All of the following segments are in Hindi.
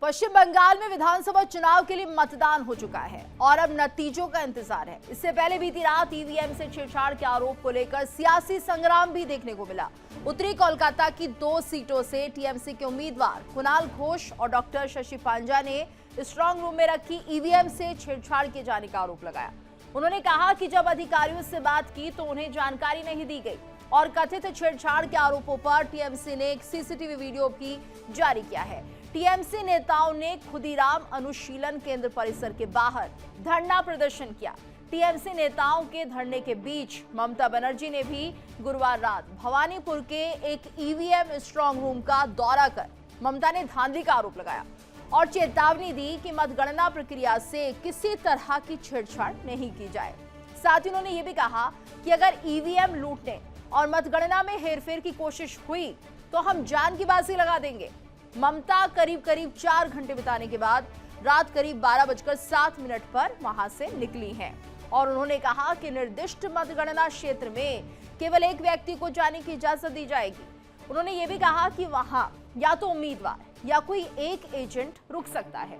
पश्चिम बंगाल में विधानसभा चुनाव के लिए मतदान हो चुका है और अब नतीजों का इंतजार है। इससे पहले बीती रात ईवीएम से छेड़छाड़ के आरोप को लेकर सियासी संग्राम भी देखने को मिला। उत्तरी कोलकाता की 2 सीटों से टीएमसी के उम्मीदवार कुणाल घोष और डॉक्टर शशि पांजा ने स्ट्रांग रूम में रखी ईवीएम से छेड़छाड़ किए जाने का आरोप लगाया। उन्होंने कहा कि जब अधिकारियों से बात की तो उन्हें जानकारी नहीं दी गई और कथित छेड़छाड़ के आरोपों पर टीएमसी ने एक सीसीटीवी वीडियो भी जारी किया है। टीएमसी नेताओं ने खुदीराम अनुशीलन केंद्र परिसर के बाहर धरना प्रदर्शन किया। टीएमसी नेताओं के धरने के बीच ममता बनर्जी ने भी गुरुवार रात भवानीपुर के एक ईवीएम स्ट्रांग रूम का दौरा कर ममता ने धांधली का आरोप लगाया और चेतावनी दी कि मतगणना प्रक्रिया से किसी तरह की छेड़छाड़ नहीं की जाए। साथ ही उन्होंने ये भी कहा कि अगर ईवीएम लूटने और मतगणना में हेरफेर की कोशिश हुई तो हम जान की बाजी लगा देंगे। ममता करीब 4 घंटे बिताने के बाद रात करीब 12:07 पर वहां से निकली हैं और उन्होंने कहा कि निर्दिष्ट मतगणना क्षेत्र में केवल एक व्यक्ति को जाने की इजाजत दी जाएगी। उन्होंने ये भी कहा कि वहां या तो उम्मीदवार या कोई एक एजेंट रुक सकता है।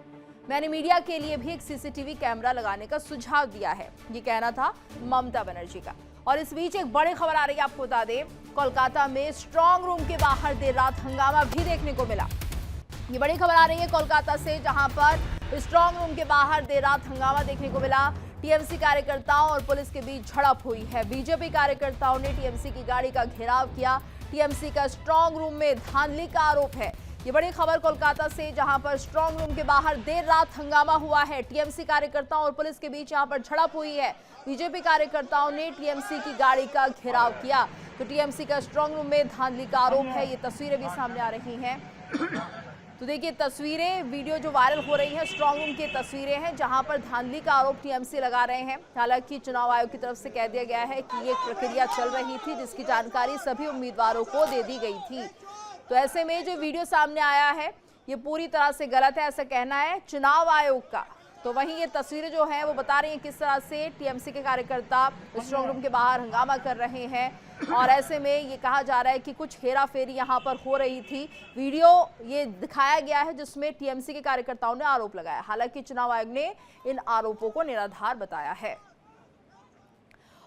मैंने मीडिया के लिए भी एक सीसीटीवी कैमरा लगाने का सुझाव दिया है, ये कहना था ममता बनर्जी का। और इस बीच एक बड़ी खबर आ रही है, आपको बता दें, कोलकाता में स्ट्रांग रूम के बाहर देर रात हंगामा भी देखने को मिला। ये बड़ी खबर आ रही है कोलकाता से, जहां पर स्ट्रांग रूम के बाहर देर रात हंगामा देखने को मिला। टीएमसी कार्यकर्ताओं और पुलिस के बीच झड़प हुई है। बीजेपी कार्यकर्ताओं ने टीएमसी की गाड़ी का घेराव किया। टीएमसी का स्ट्रांग रूम में धांधली का आरोप है। ये बड़ी खबर कोलकाता से, जहां पर स्ट्रांग रूम के बाहर देर रात हंगामा हुआ है। टीएमसी कार्यकर्ताओं और पुलिस के बीच यहां पर झड़प हुई है। बीजेपी कार्यकर्ताओं ने टीएमसी की गाड़ी का घेराव किया तो टीएमसी का स्ट्रांग रूम में धांधली का आरोप है। ये तस्वीरें भी सामने आ रही हैं। तो देखिए तस्वीरें, वीडियो जो वायरल हो रही है स्ट्रांग रूम की तस्वीरें हैं, जहां पर धांधली का आरोप टीएमसी लगा रहे हैं। हालांकि चुनाव आयोग की तरफ से कह दिया गया है कि ये प्रक्रिया चल रही थी जिसकी जानकारी सभी उम्मीदवारों को दे दी गई थी। तो ऐसे में जो वीडियो सामने आया है ये पूरी तरह से गलत है, ऐसा कहना है चुनाव आयोग का। तो वहीं ये तस्वीरें जो हैं वो बता रही हैं किस तरह से टीएमसी के कार्यकर्ता स्ट्रांग रूम के बाहर हंगामा कर रहे हैं और ऐसे में ये कहा जा रहा है कि कुछ हेरा फेरी यहाँ पर हो रही थी। वीडियो ये दिखाया गया है जिसमें टीएमसी के कार्यकर्ताओं ने आरोप लगाया। हालांकि चुनाव आयोग ने इन आरोपों को निराधार बताया है।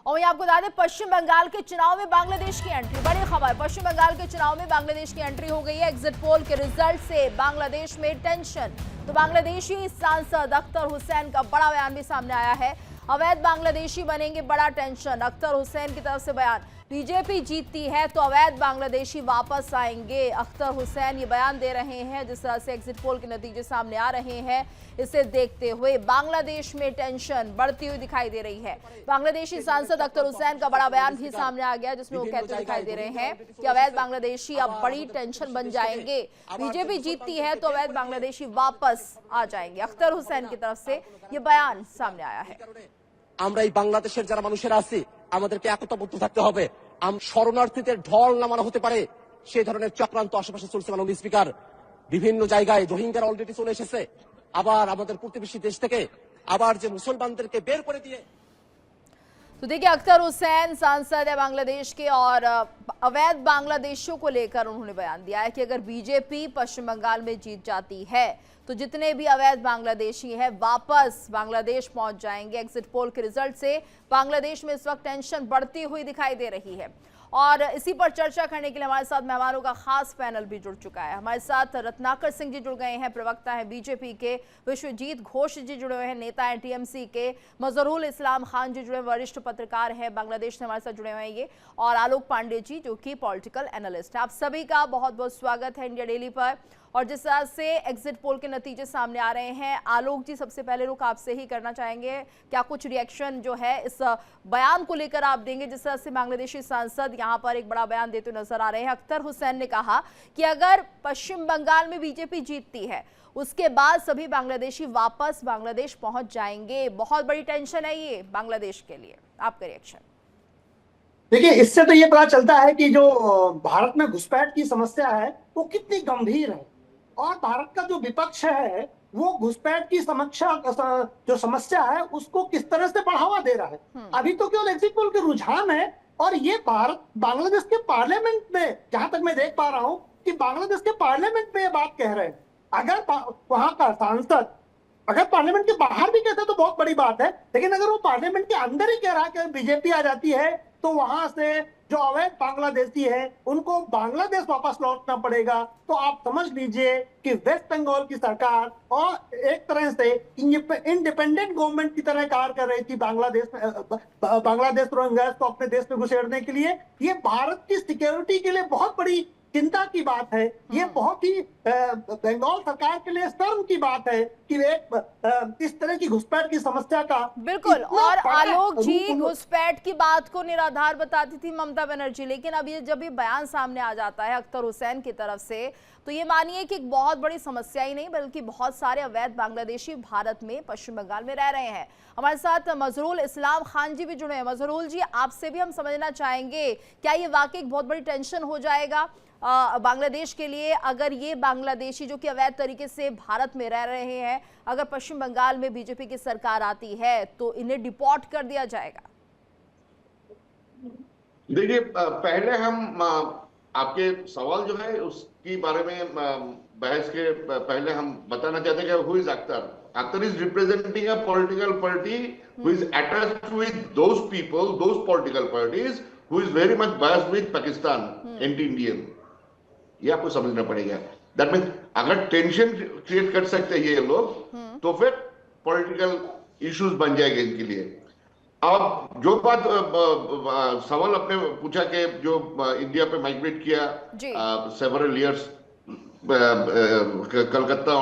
और वहीं आपको बता दें, पश्चिम बंगाल के चुनाव में बांग्लादेश की एंट्री, बड़ी खबर, पश्चिम बंगाल के चुनाव में बांग्लादेश की एंट्री हो गई है। एग्जिट पोल के रिजल्ट से बांग्लादेश में टेंशन। तो बांग्लादेशी सांसद अख्तर हुसैन का बड़ा बयान भी सामने आया है। अवैध बांग्लादेशी बनेंगे, बड़ा टेंशन। अख्तर हुसैन की तरफ से बयान, बीजेपी जीतती है तो अवैध बांग्लादेशी वापस आएंगे। अख्तर हुसैन ये बयान दे रहे हैं। जिस तरह से एग्जिट पोल के नतीजे सामने आ रहे हैं, इसे देखते हुए बांग्लादेश में टेंशन बढ़ती हुई दिखाई दे रही है। बांग्लादेशी सांसद अख्तर हुसैन का बड़ा बयान भी सामने आ गया जिसमें वो कहते दिखाई दे रहे हैं कि अवैध बांग्लादेशी अब बड़ी टेंशन बन जाएंगे। बीजेपी जीतती है तो अवैध बांग्लादेशी वापस आ जाएंगे। अख्तर हुसैन की तरफ से ये बयान सामने आया है। আমরা এই বাংলাদেশের যারা মানুষেরা আছি আমাদেরকে একতাবদ্ধ থাকতে হবে। শরণার্থীদের ঢল নামানো হতে পারে সেই ধরনের চক্রান্ত আশেপাশে চলছে। মাননীয় স্পিকার, বিভিন্ন জায়গায় রোহিঙ্গারা অলরেডি চলে এসেছে। আবার আমাদের প্রতিবেশী দেশ থেকে আবার যে মুসলমানদেরকে বের করে দিয়ে। तो देखिए अख्तर हुसैन सांसद है बांग्लादेश के और अवैध बांग्लादेशियों को लेकर उन्होंने बयान दिया है कि अगर बीजेपी पश्चिम बंगाल में जीत जाती है तो जितने भी अवैध बांग्लादेशी हैं वापस बांग्लादेश पहुंच जाएंगे। एग्जिट पोल के रिजल्ट से बांग्लादेश में इस वक्त टेंशन बढ़ती हुई दिखाई दे रही है और इसी पर चर्चा करने के लिए हमारे साथ मेहमानों का खास पैनल भी जुड़ चुका है। हमारे साथ रत्नाकर सिंह जी जुड़ गए हैं, प्रवक्ता हैं बीजेपी के। विश्वजीत घोष जी जुड़े हुए हैं, नेता हैं टीएमसी के। मजहरुल इस्लाम खान जी जुड़े, वरिष्ठ पत्रकार हैं, बांग्लादेश से हमारे साथ जुड़े हुए हैं ये। और आलोक पांडे जी जो कि पॉलिटिकल एनालिस्ट है। आप सभी का बहुत बहुत स्वागत है इंडिया डेली पर। और जिस तरह से एग्जिट पोल के नतीजे सामने आ रहे हैं, आलोक जी सबसे पहले रुख आपसे ही करना चाहेंगे, क्या कुछ रिएक्शन जो है इस बयान को लेकर आप देंगे जिस तरह से बांग्लादेशी सांसद यहाँ पर एक बड़ा बयान देते नजर आ रहे हैं। अख्तर हुसैन ने कहा कि अगर पश्चिम बंगाल में बीजेपी जीतती है उसके बाद सभी बांग्लादेशी वापस बांग्लादेश पहुंच जाएंगे। बहुत बड़ी टेंशन है ये बांग्लादेश के लिए, आपका रिएक्शन? देखिए, इससे तो ये पता चलता है कि जो भारत में घुसपैठ की समस्या है वो कितनी गंभीर है और भारत का जो विपक्ष है वो घुसपैठ की जो समस्या है उसको किस तरह से बढ़ावा दे रहा है। अभी तो केवल एग्जिट पोल के रुझान है और ये बांग्लादेश के पार्लियामेंट में, जहां तक मैं देख पा रहा हूं कि बांग्लादेश के पार्लियामेंट में ये बात कह रहे हैं। अगर वहां का सांसद अगर पार्लियामेंट के बाहर भी कहते तो बहुत बड़ी बात है, लेकिन अगर वो पार्लियामेंट के अंदर ही कह रहा है कि बीजेपी आ जाती है तो वहां से जो अवैध बांग्लादेशी है उनको बांग्लादेश वापस लौटना पड़ेगा। तो आप समझ लीजिए कि वेस्ट बंगाल की सरकार और एक तरह से इंडिपेंडेंट गवर्नमेंट की तरह कार्य कर रही थी बांग्लादेश रोहिंग्यास को अपने देश में घुसेड़ने के लिए। ये भारत की सिक्योरिटी के लिए बहुत बड़ी चिंता की बात है। ये बहुत ही बंगाल सरकार के लिए शर्म की बात है कि एक इस तरह की घुसपैठ की समस्या का बिल्कुल। और आलोक जी, घुसपैठ की बात को निराधार बताती थी ममता बनर्जी, लेकिन अब ये जब ये बयान सामने आ जाता है अख्तर हुसैन की तरफ से, तो ये मानिए कि एक बहुत बड़ी समस्या ही नहीं बल्कि बहुत सारे अवैध बांग्लादेशी भारत में पश्चिम बंगाल में रह रहे हैं। हमारे साथ मजहरुल इस्लाम खान जी भी जुड़े हैं। मजहरुल जी, आपसे भी हम समझना चाहेंगे, क्या ये वाकई एक बहुत बड़ी टेंशन हो जाएगा बांग्लादेश के लिए अगर ये बांग्लादेशी जो कि अवैध तरीके से भारत में रह रहे हैं, अगर पश्चिम बंगाल में बीजेपी की सरकार आती है तो इन्हें डिपोर्ट कर दिया जाएगा? देखिए, पहले हम आपके सवाल जो है उसके बारे में बहस के पहले हम बताना चाहते हैं कि who is Akhtar. Akhtar is representing a political party who is attached with those people, those political parties who is very much biased with Pakistan, anti Indian. ये आपको समझना पड़ेगा। दैट मीन्स अगर टेंशन क्रिएट कर सकते हैं ये लोग तो फिर पॉलिटिकल इश्यूज बन जाएंगे इनके लिए। अब जो बात सवाल आपने पूछा कि जो इंडिया पे माइग्रेट किया several years, Calcutta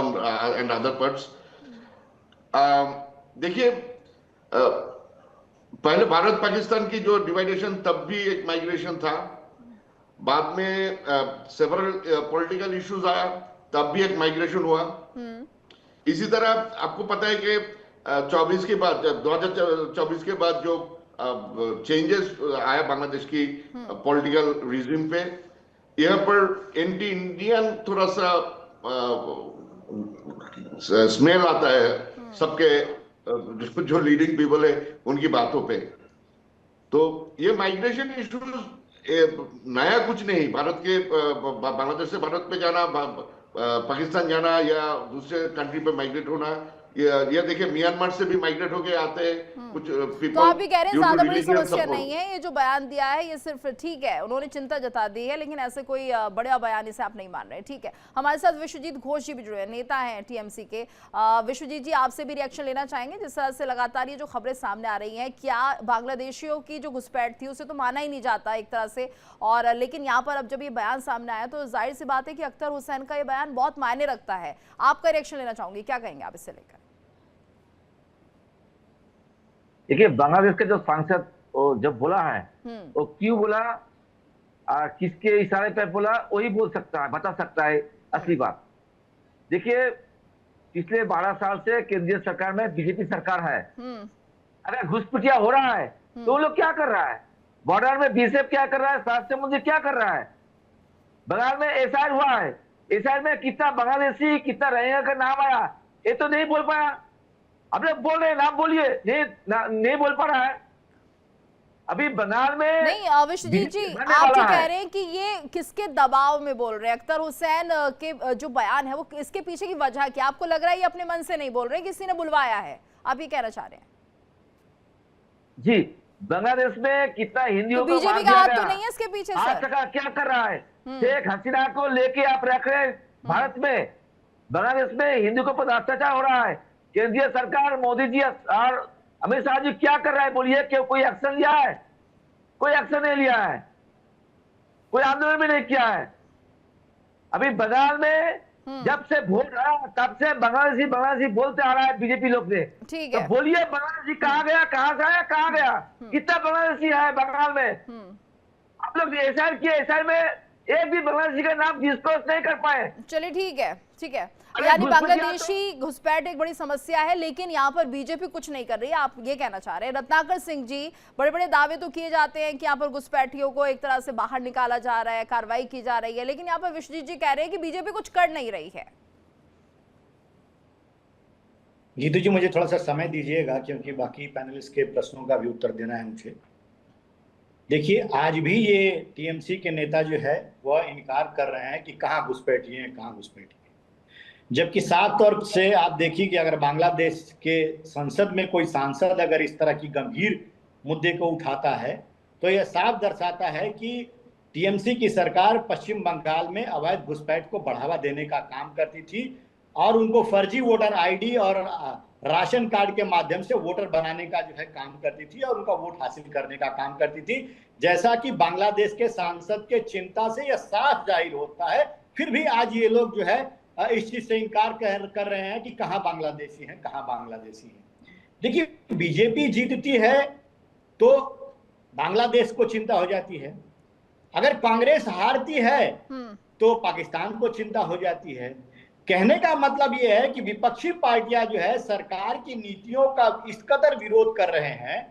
and other parts, देखिए पहले भारत पाकिस्तान की जो डिवाइडेशन तब भी एक माइग्रेशन था, बाद में सेवरल पॉलिटिकल इश्यूज आया तब भी एक माइग्रेशन हुआ। इसी तरह आपको पता है कि 24 के बाद 2024 के बाद जो चेंजेस आया बांग्लादेश की पॉलिटिकल रिजिम पे, यहाँ पर एंटी इंडियन थोड़ा सा स्मेल आता है सबके जो लीडिंग पीपल है उनकी बातों पे। तो ये माइग्रेशन इश्यूज नया कुछ नहीं। भारत के बांग्लादेश से भारत पे जाना, पाकिस्तान जाना या दूसरे कंट्री पे माइग्रेट होना, ये देखिए म्यांमार से भी माइग्रेट होके आते हैं कुछ पीपल। तो आप भी कह रहे हैं ज्यादा बड़ी समस्या नहीं है, ये जो बयान दिया है ये सिर्फ ठीक है, उन्होंने चिंता जता दी है, लेकिन ऐसे कोई बड़ा बयान इसे आप नहीं मान रहे। ठीक है, हमारे साथ विश्वजीत घोष जी भी जुड़े हैं, नेता हैं टीएमसी के। विश्वजीत जी, आपसे भी रिएक्शन लेना चाहेंगे जिस तरह से लगातार ये जो खबरें सामने आ रही हैं, क्या बांग्लादेशियों की जो घुसपैठ थी उसे तो माना ही नहीं जाता एक तरह से, और लेकिन यहाँ पर अब जब ये बयान सामने आया तो जाहिर सी बात है कि अख्तर हुसैन का ये बयान बहुत मायने रखता है। आपका रिएक्शन लेना चाहूंगी, क्या कहेंगे आप इससे लेकर? देखिए, बांग्लादेश के जो सांसद जब बोला है वो क्यों बोला, किसके इशारे पर बोला, वही बोल सकता है, बता सकता है असली बात। देखिए, पिछले 12 साल से केंद्रीय सरकार में बीजेपी सरकार है। अगर घुसपैठिया हो रहा है तो वो लोग क्या कर रहा है? बॉर्डर में बीएसएफ क्या कर रहा है? शासकीय मंत्री क्या कर रहा है? बंगाल में एसआईआर हुआ है, एसआईआर में कितना बांग्लादेशी कितना रहेगा का नाम आया, ये तो नहीं बोल पाया। अब लोग बोल रहे हैं नाम बोलिए, नहीं बोल पा रहा है। अभी बंगाल में नहीं, विश्वजीत जी आप जो कह रहे हैं कि ये किसके दबाव में बोल रहे हैं, अख्तर हुसैन के जो बयान है वो इसके पीछे की वजह क्या? आपको लग रहा है ये अपने मन से नहीं बोल रहे, किसी ने बुलवाया है, आप ये कहना चाह रहे हैं? जी, बांग्लादेश में कितना हिंदियों को बीजेपी का हाथ तो नहीं है इसके पीछे? आज तक क्या कर रहा है? शेख हसीना को लेके आप रख रहे हैं भारत में, बांग्लादेश में हिंदू के ऊपर अत्याचार हो रहा है। केंद्रीय सरकार मोदी जी और अमित शाह जी क्या कर रहा है? बोलिए, क्यों कोई एक्शन लिया है? कोई एक्शन नहीं लिया है, कोई आंदोलन भी नहीं किया है। अभी बंगाल में जब से वोट आया तब से बांग्लादेशी बोलते आ रहा है बीजेपी लोग ने। ठीक है, तो बोलिए, बांग्लादेशी कहाँ गया, कहाँ से आया, कहाँ गया? कितना बांग्लादेशी है बंगाल में? आप लोग एसआईआर किए, एसआईआर में एक भी बांग्लादेशी का नाम डिस्क्लोज नहीं कर पाए। चलिए ठीक है, ठीक है। यानी बांग्लादेशी घुसपैठ एक बड़ी समस्या है, लेकिन यहाँ पर बीजेपी कुछ नहीं कर रही है, आप ये कहना चाह रहे हैं। रत्नाकर सिंह जी, बड़े बड़े दावे तो किए जाते हैं कि यहाँ पर घुसपैठियों को एक तरह से बाहर निकाला जा रहा है, कार्रवाई की जा रही है, लेकिन यहाँ पर विश्वजीत जी कह रहे हैं कि बीजेपी कुछ कर नहीं रही है। जीतू जी, मुझे थोड़ा सा समय दीजिएगा क्योंकि बाकी पैनलिस्ट के प्रश्नों का भी उत्तर देना है मुझे। देखिए, आज भी ये टीएमसी के नेता जो है वह इनकार कर रहे हैं कि कहाँ घुसपैठी है, कहाँ घुसपैठी है। जबकि साफ तौर से आप देखिए कि अगर बांग्लादेश के संसद में कोई सांसद अगर इस तरह की गंभीर मुद्दे को उठाता है तो यह साफ दर्शाता है कि टीएमसी की सरकार पश्चिम बंगाल में अवैध घुसपैठ को बढ़ावा देने का काम करती थी और उनको फर्जी वोटर आईडी और राशन कार्ड के माध्यम से वोटर बनाने का जो है काम करती थी और उनका वोट हासिल करने का काम करती थी। जैसा कि बांग्लादेश के सांसद के चिंता से यह साफ जाहिर होता है, फिर भी आज ये लोग जो है इस चीज से इनकार कर रहे हैं कि कहाँ बांग्लादेशी हैं, कहाँ बांग्लादेशी हैं। देखिए, बीजेपी जीतती है तो बांग्लादेश को चिंता हो जाती है, अगर कांग्रेस हारती है तो पाकिस्तान को चिंता हो जाती है। कहने का मतलब यह है कि विपक्षी पार्टियां जो है सरकार की नीतियों का इस कदर विरोध कर रहे हैं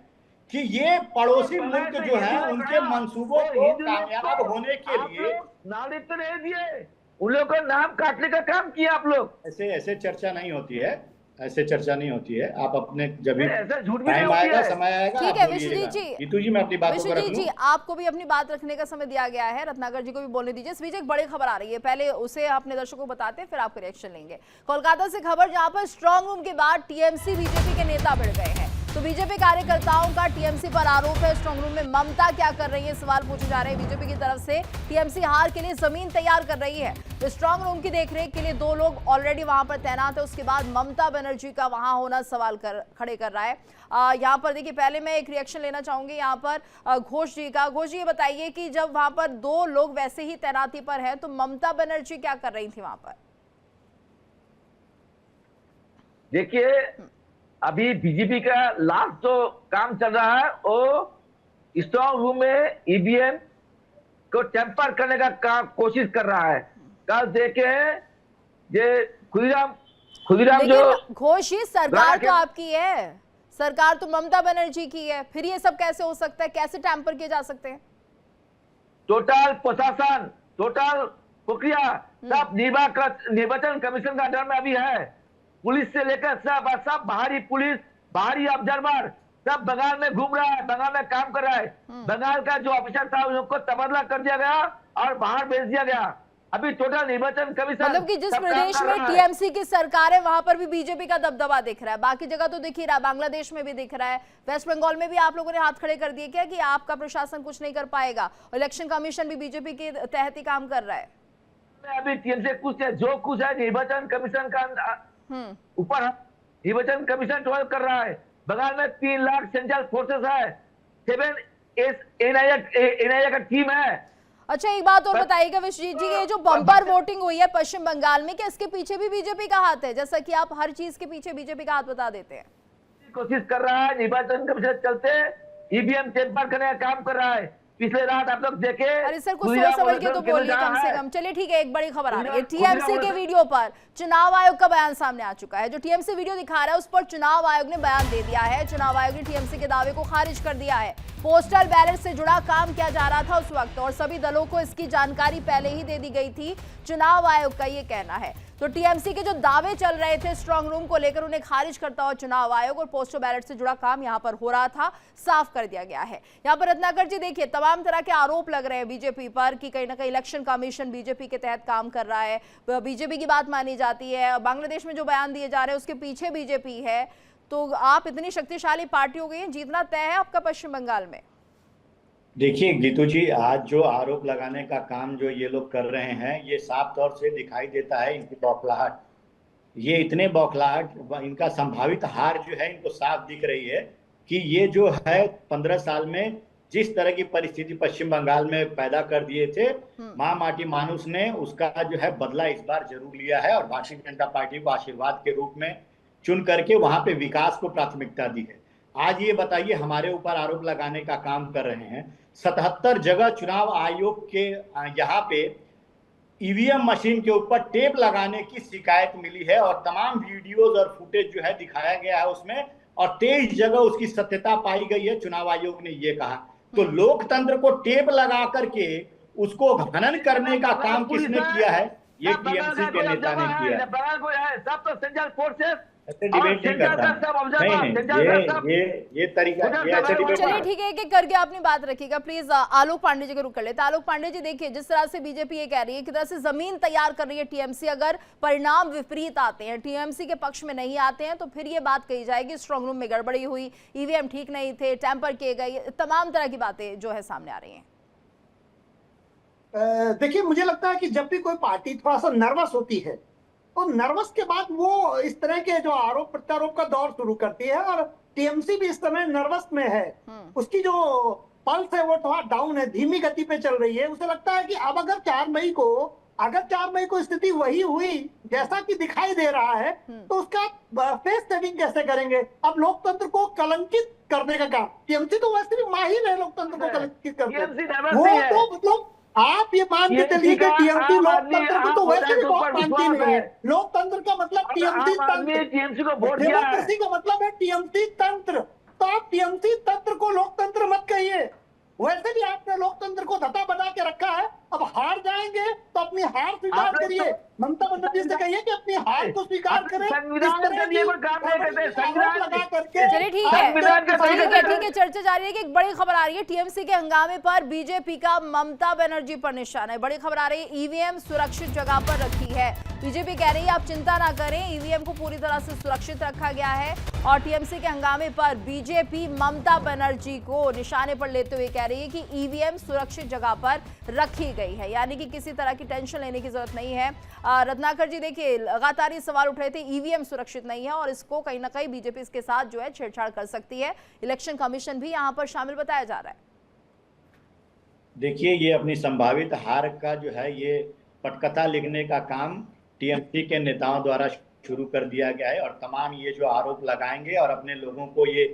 कि ये पड़ोसी मुल्क जो है उनके मंसूबों को कामयाब होने के लिए नागरिकता नहीं दिए, उन लोगों का नाम काटने का काम किया आप लोग। ऐसे चर्चा नहीं होती है, ऐसे चर्चा नहीं होती है। आप अपने जब भी ऐसा झूठ भी टाइम नहीं आएगा, होती है। समय आएगा, ठीक है विश्वजीत जी, गीतू जी मैं अपनी बातों को रख विश्वजीत लूं। जी आपको भी अपनी बात रखने का समय दिया गया है, रत्नाकर जी को भी बोलने दीजिए। इस बीच एक बड़ी खबर आ रही है, पहले उसे अपने दर्शकों को बताते हैं फिर आपका रिएक्शन लेंगे। कोलकाता से खबर, जहां पर स्ट्रांग रूम के बाद टीएमसी बीजेपी के नेता भिड़ गए हैं। तो बीजेपी कार्यकर्ताओं का टीएमसी पर आरोप है, स्ट्रांग रूम में ममता क्या कर रही है, सवाल पूछे जा रहे हैं। बीजेपी की तरफ से टीएमसी हार के लिए जमीन तैयार कर रही है। तो स्ट्रांग रूम की देखरेख के लिए 2 लोग ऑलरेडी वहां पर तैनात है, उसके बाद ममता बनर्जी का वहां होना सवाल खड़े कर रहा है। यहाँ पर देखिए, पहले मैं एक रिएक्शन लेना चाहूंगी यहाँ पर घोष जी का। घोष जी ये बताइए कि जब वहां पर 2 लोग वैसे ही तैनाती पर है तो ममता बनर्जी क्या कर रही थी वहां पर? देखिए, अभी बीजेपी का लास्ट जो काम चल रहा है वो स्ट्रांग रूम में ईवीएम को टेम्पर करने का कोशिश कर रहा है। कल देखे ये खुदीराम जो घोष, ये सरकार तो आपकी है, सरकार तो ममता बनर्जी की है, फिर ये सब कैसे हो सकता है, कैसे टैंपर किए जा सकते हैं? टोटल प्रशासन, टोटल प्रक्रिया सब निर्वाचन कमीशन का अंडर में अभी है। पुलिस से लेकर सब बाहरी पुलिस, बाहरी ऑब्जर्वर सब बंगाल में घूम रहा है, बंगाल में काम कर रहा है। बंगाल का जो ऑफिसर था उनको तबादला कर दिया गया और बाहर भेज दिया गया। अभी टोटल निर्वाचन कमीशन, मतलब कि जिस प्रदेश में टीएमसी की सरकार है वहां पर भी बीजेपी का दबदबा दिख रहा है, बाकी जगह तो दिख ही रहा है, बांग्लादेश में भी दिख रहा है, वेस्ट बंगाल में भी आप लोगों ने हाथ खड़े कर दिए क्या कि आपका प्रशासन कुछ नहीं कर पाएगा? इलेक्शन कमीशन भी बीजेपी के तहत ही काम कर रहा है। अभी टीएमसी कुछ है, जो कुछ है निर्वाचन कमीशन का ऊपर निर्वाचन कमीशन कर रहा है। बंगाल में 3 लाख सेंट्रल फोर्सेस है, 7 एनआईए का टीम है। अच्छा, एक बात और बताइएगा विश्वजीत जी, ये जो बम्पर वोटिंग हुई है पश्चिम बंगाल में, क्या इसके पीछे भी बीजेपी का हाथ है? जैसा कि आप हर चीज के पीछे बीजेपी का हाथ बता देते हैं। कोशिश कर रहा है, निर्वाचन कमीशन चलते ईवीएम टेम्पर करने का काम कर रहा है। पिछले रात आप लोग देखे। अरे सर, कुछ सोच समझ के तो बोलिए कम से कम। चलिए ठीक है, एक बड़ी खबर आ रही है, टीएमसी के वीडियो पर चुनाव आयोग का बयान सामने आ चुका है। जो टीएमसी वीडियो दिखा रहा है उस पर चुनाव आयोग ने बयान दे दिया है। चुनाव आयोग ने टीएमसी के दावे को खारिज कर दिया है। पोस्टल बैलेट से जुड़ा काम किया जा रहा था उस वक्त और सभी दलों को इसकी जानकारी पहले ही दे दी गई थी, चुनाव आयोग का ये कहना है। तो टीएमसी के जो दावे चल रहे थे स्ट्रांग रूम को लेकर, उन्हें खारिज करता हुआ चुनाव आयोग और पोस्टल बैलेट से जुड़ा काम यहां पर हो रहा था, साफ कर दिया गया है। यहां पर रत्नाकर जी देखिए, तमाम तरह के आरोप लग रहे हैं बीजेपी पर कि कहीं ना कहीं इलेक्शन कमीशन बीजेपी के तहत काम कर रहा है, बीजेपी की बात मानी जाती है। बांग्लादेश में जो बयान दिए जा रहे हैं उसके पीछे बीजेपी है। तो आप इतनी शक्तिशाली पार्टी हो गई है, जीतना तय है आपका पश्चिम बंगाल में। देखिए गीतू जी, आज जो आरोप लगाने का काम जो ये लोग कर रहे हैं, ये साफ तौर से दिखाई देता है इनकी बौखलाहट। ये इतने बौखलाहट, इनका संभावित हार जो है इनको साफ दिख रही है कि ये जो है 15 साल में जिस तरह की परिस्थिति पश्चिम बंगाल में पैदा कर दिए थे, माँ माटी मानुस ने उसका जो है बदला इस बार जरूर लिया है और भारतीय जनता पार्टी को आशीर्वाद के रूप में चुन करके वहां पे विकास को प्राथमिकता दी है। आज ये बताइए, हमारे ऊपर आरोप लगाने का काम कर रहे हैं। 77 जगह चुनाव आयोग के यहाँ पे ईवीएम मशीन के ऊपर टेप लगाने की शिकायत मिली है और तमाम वीडियोज और फुटेज जो है दिखाया गया है उसमें, और 23 जगह उसकी सत्यता पाई गई है, चुनाव आयोग ने ये कहा। तो लोकतंत्र को टेप लगा करके उसको हनन करने का काम किसने किया है? ये टीएमसी के नेता ने किया है। सब तो सेंट्रल फोर्सेस ऐसे डिबेट नहीं करता। नहीं, ये तरीका, ये ऐसे डिबेट चलिए नहीं। ठीक है, एक एक करके अपनी बात रखिएगा प्लीज। आलोक पांडे जी को रुक कर लेते हैं। आलोक पांडे जी, देखिए जिस तरह से बीजेपी ये कह रही है, किस तरह से जमीन तैयार कर रही है टीएमसी, अगर परिणाम विपरीत आते हैं, टीएमसी के पक्ष में नहीं आते हैं, तो फिर ये बात कही जाएगी स्ट्रांग रूम में गड़बड़ी हुई, ईवीएम ठीक नहीं थे, टैंपर किए गए, तमाम तरह की बातें जो है सामने आ रही हैं। देखिए, मुझे लगता है कि जब भी कोई पार्टी थोड़ा सा नर्वस होती है, तो नर्वस के बाद वो इस तरह के जो आरोप प्रत्यारोप का दौर शुरू करती है, और टीएमसी भी इस समय नर्वस में है। उसकी जो पल्स है वो थोड़ा डाउन है, धीमी गति पे चल रही है। उसे लगता है कि अब अगर 4 मई को स्थिति वही हुई जैसा कि दिखाई दे रहा है, तो उसका फेस सेविंग कैसे करेंगे? अब लोकतंत्र को कलंकित करने का काम, टीएमसी तो वैसे भी माहिर है लोकतंत्र को कलंकित करते। वो तो मतलब आप ये मान के चलिए कि टीएमसी लोकतंत्र को तो वैसे भी बहुत मानती नहीं है। लोकतंत्र का मतलब टीएमसी तंत्र, डेमोक्रेसी का मतलब है टीएमसी तंत्र। तो आप टीएमसी तंत्र को लोकतंत्र मत कहिए। वैसे भी आपने लोकतंत्र को धता बना के रखा है, अब हार जाएंगे तो अपनी हार स्वीकार करिए। ममता बनर्जी से कहिए कि अपनी हार को स्वीकार करें। चलिए ठीक है, चर्चा जारी है कि एक बड़ी खबर आ रही है टीएमसी के हंगामे पर बीजेपी का ममता बनर्जी पर निशाना है। बड़ी खबर आ रही है, ईवीएम सुरक्षित जगह पर रखी है। बीजेपी कह रही है आप चिंता ना करें, ईवीएम को पूरी तरह से सुरक्षित रखा गया है। और टीएमसी के हंगामे पर बीजेपी ममता बनर्जी को निशाने पर लेते हुए कह रही है कि ईवीएम सुरक्षित जगह पर रखी गई है, यानी कि किसी तरह की टेंशन लेने की जरूरत नहीं है। रत्नाकर जी, देखिए लगातार ये सवाल उठ रहे थे, ईवीएम सुरक्षित नहीं है और इसको कहीं ना कहीं बीजेपी इसके साथ जो है छेड़छाड़ कर सकती है। इलेक्शन कमीशन भी यहाँ पर शामिल बताया जा रहा है। देखिए, ये अपनी संभावित हार का जो है ये पटकथा लिखने का काम टीएमसी के नेताओं द्वारा शुरू कर दिया गया है, और तमाम ये जो आरोप लगाएंगे और अपने लोगों को ये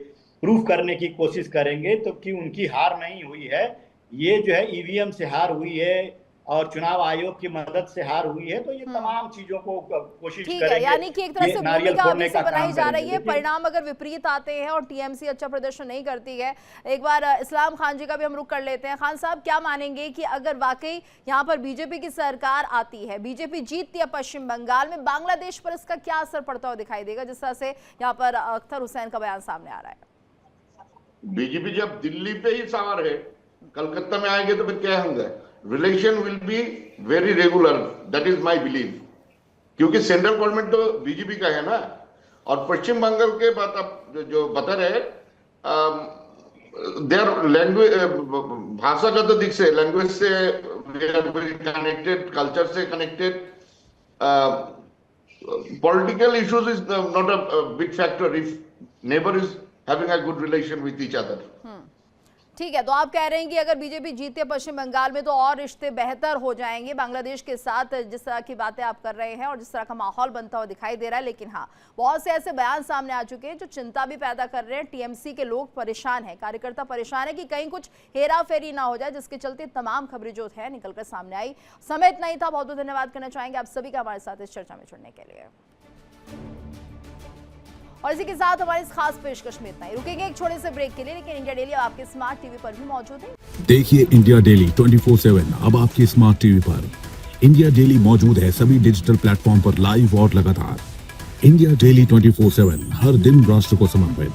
प्रूफ करने की कोशिश करेंगे तो कि उनकी हार नहीं हुई है, ये जो है ईवीएम से हार हुई है और चुनाव आयोग की मदद से हार हुई है। तो ये तमाम चीजों को कोशिश करेंगे, यानी कि एक तरह से भूमिका अभी से बनाई जा रही है। परिणाम अगर विपरीत आते हैं और टीएमसी अच्छा प्रदर्शन नहीं करती है, एक बार इस्लाम खान जी का भी हम रुख कर लेते हैं। खान साहब, क्या मानेंगे कि अगर वाकई यहाँ पर बीजेपी की सरकार आती है, बीजेपी जीतती है पश्चिम बंगाल में, बांग्लादेश पर इसका क्या असर पड़ता हुआ दिखाई देगा, जिस तरह से यहाँ पर अख्तर हुसैन का बयान सामने आ रहा है? बीजेपी जब दिल्ली पे ही सवार है, कलकत्ता में आएंगे तो फिर क्या होंगे? Relation will be very regular, that is my believe, क्योंकि सेंट्रल गवर्नमेंट तो बीजेपी का है ना। और पश्चिम बंगाल के बात आप जो बता रहे, देयर लैंग्वेज, भाषा का तो दिख से, लैंग्वेज से we are very connected, culture से connected, political issues is not a big factor if neighbour is having a good relation with each other. ठीक है, तो आप कह रहे हैं कि अगर बीजेपी जीते पश्चिम बंगाल में तो और रिश्ते बेहतर हो जाएंगे बांग्लादेश के साथ, जिस तरह की बातें आप कर रहे हैं और जिस तरह का माहौल बनता हुआ दिखाई दे रहा है। लेकिन हाँ, बहुत से ऐसे बयान सामने आ चुके हैं जो चिंता भी पैदा कर रहे हैं। टीएमसी के लोग परेशान हैं, कार्यकर्ता परेशान है कि कहीं कुछ हेरा फेरी ना हो जाए, जिसके चलते तमाम खबरें जो है निकलकर सामने आई। समय इतना ही था, बहुत बहुत धन्यवाद करना चाहेंगे आप सभी का हमारे साथ इस चर्चा में जुड़ने के लिए। और इसी के साथ हमारी इस खास पेशकश में इतना ही। रुकेंगे एक छोटे से ब्रेक के लिए, लेकिन इंडिया डेली आपके स्मार्ट टीवी पर भी मौजूद है। देखिए इंडिया डेली 24/7 अब आपके स्मार्ट टीवी पर। इंडिया डेली मौजूद है सभी डिजिटल प्लेटफॉर्म पर लाइव और लगातार। इंडिया डेली 24/7 हर दिन राष्ट्र को समर्पित।